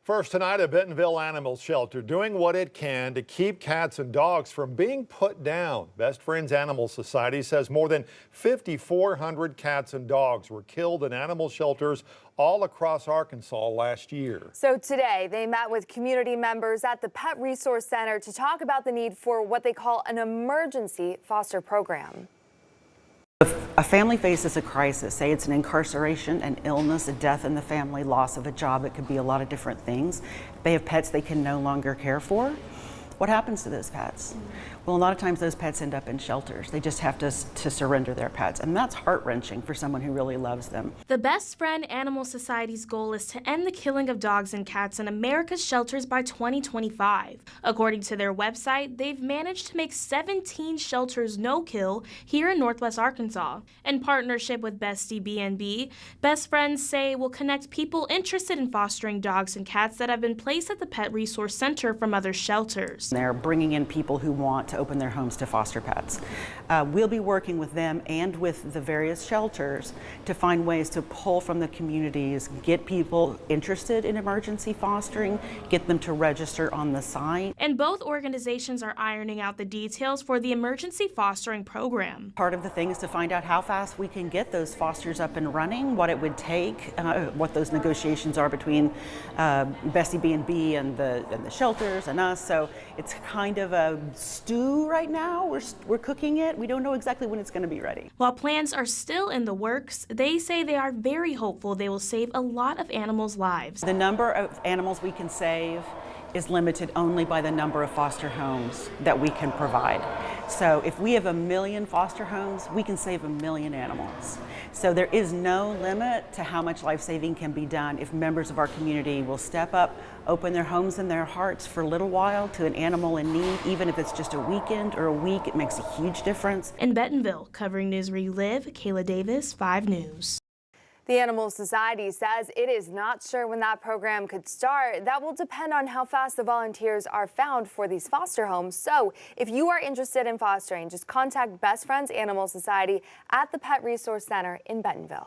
First tonight, a Bentonville animal shelter doing what it can to keep cats and dogs from being put down. Best Friends Animal Society says more than 5,400 cats and dogs were killed in animal shelters all across Arkansas last year. So today they met with community members at the Pet Resource Center to talk about the need for what they call an emergency foster program. If a family faces a crisis, say it's an incarceration, an illness, a death in the family, loss of a job, it could be a lot of different things. They have pets they can no longer care for. What happens to those pets? Well, a lot of times those pets end up in shelters. They just have to surrender their pets, and that's heart-wrenching for someone who really loves them. The Best Friend Animal Society's goal is to end the killing of dogs and cats in America's shelters by 2025. According to their website, they've managed to make 17 shelters no-kill here in Northwest Arkansas. In partnership with BestyBnB, Best Friends say will connect people interested in fostering dogs and cats that have been placed at the Pet Resource Center from other shelters. They're bringing in people who want to open their homes to foster pets. We'll be working with them and with the various shelters to find ways to pull from the communities, get people interested in emergency fostering, get them to register on the site. And both organizations are ironing out the details for the emergency fostering program. Part of the thing is to find out how fast we can get those fosters up and running, what it would take, what those negotiations are between BestyBnB and the shelters and us. So it's kind of a stew right now. We're cooking it. We don't know exactly when it's going to be ready. While plans are still in the works, they say they are very hopeful they will save a lot of animals' lives. The number of animals we can save is limited only by the number of foster homes that we can provide. So if we have 1 million foster homes, we can save 1 million animals. So there is no limit to how much life saving can be done if members of our community will step up, open their homes and their hearts for a little while to an animal in need. Even if it's just a weekend or a week, it makes a huge difference. In Bentonville, covering News Where You Live, Kayla Davis, 5 News. The Animal Society says it is not sure when that program could start. That will depend on how fast the volunteers are found for these foster homes. So if you are interested in fostering, just contact Best Friends Animal Society at the Pet Resource Center in Bentonville.